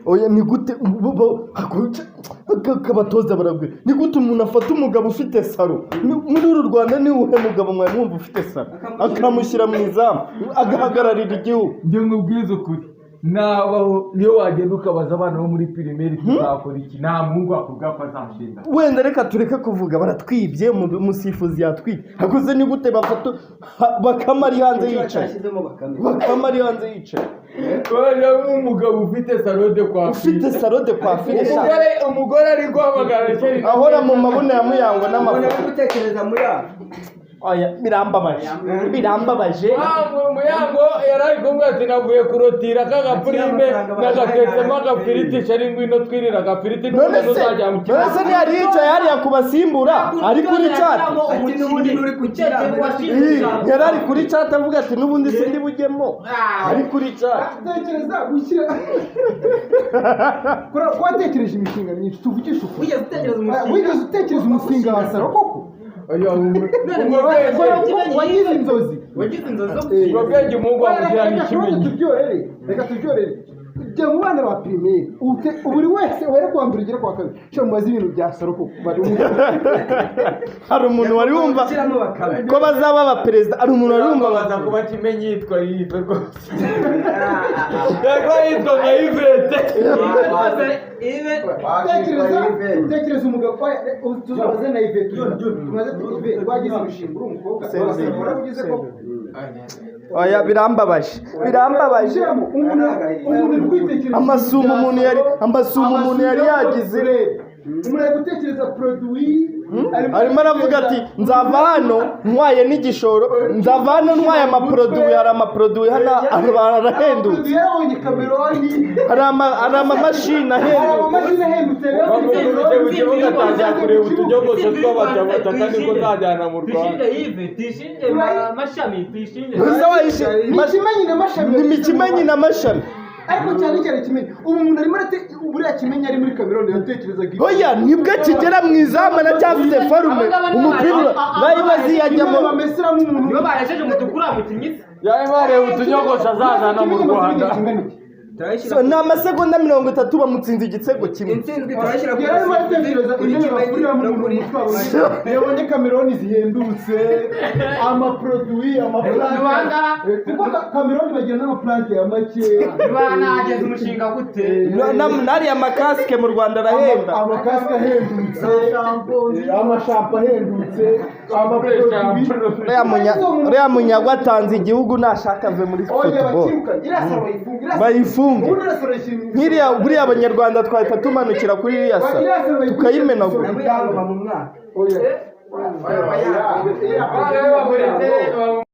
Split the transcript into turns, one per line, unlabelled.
oya ni gute kabatoza barabwira ni gute umuntu afata umugabo ufite saro muri uru Rwanda ni uhe mugabo mwari mwumva ufite saro akamushyira mu izamu agahagararira igihugu
njye nkubwiza ukuri nabaho niyo wagenda ukabaza abana bo muri pirimeri tuzakora iki nta muhungu wakubwira ko azashinga
wenda reka tureke kuvuga baratwibye umusifuzi yatwibye hakuze ni gute bafata Bakame ari hanze yicaye Bakame ari hanze yicaye
umugabo ufite salode kwa umugore ari guhamagara cyane
ahora mu mabuno ya Muyango n'amafoto
gutekereza Muyango
oya birambabaje
Muyango yari kumwe ati navuye kurotira kagapurime n'agaketsemo agafiriti shari ngwino twirira agafiriti
none se ntiyari yicaye hariya kubasimbura ari kuri chat yari ari kuri chat avuga ati n'ubundi sindi bujyemo ari kuri chat
tekereza gushyira kwatekereje imishinga myinshi tuvugisha uko wigeze utekereza umushinga wa saro koko wagize inzozi
ubwenge umuhungu wamujyana ikimenyi
reka turyorere jya mu bana ba pirimeri buri wese were kuwa mbere ugera kuwa kabiri cyo mubaze ibintu bya saro ko
hari umuntu wari wumva ko bazaba abaperezida hari umuntu wari wumva
baza kuba kimenyi yitwa rwose yitwa nka Yvette
tekereza umugabo tuzabaze na Yvette tumaze Yvette twagize imishinga uri umukobwa warabugize ko
oya birambabaje amasumo umuntu yari yagize
umuntu ari gutekereza produit
arimo aravuga ati nzava hano ntwaye n'igishoro nzava hano ntwaye amaproduwi hari amaproduwi hano arahendutse hari amamashini ahendutse
ugatangira kureba utunyogosho tw'abatabata kandi ko uzajyana mu Rwanda
ni Kimenyi n'amashami
ariko cyane kimenyi ubu umuntu arimo buriya Kimenyi ari muri Cameroon yatekerezaga
oya nibwo kigera mu izamu na cyafite farume umupira bari baziyajyamo
bamesera nk'umuntu
niba barasheje umutukura mukinnyi
yari bareba utunyogosho azazana mu Rwanda
ni amasegonda 30 bamutsinze igitsego kimwe
intsinzwe turashyira
yabonye Cameroon zihendutse amaproduit amaplante kuko Cameroon bagira n'amaplante ya make
banageze umushinga gute
nari amakasike mu Rwanda arahenda
amakasike ahendutse amashampo ahendutse
uriya munyagwa atanze igihugu nashaka ave muri football bayifunge buriya abanyarwanda twahita tumanukira kuri iriya sa tukayimenagura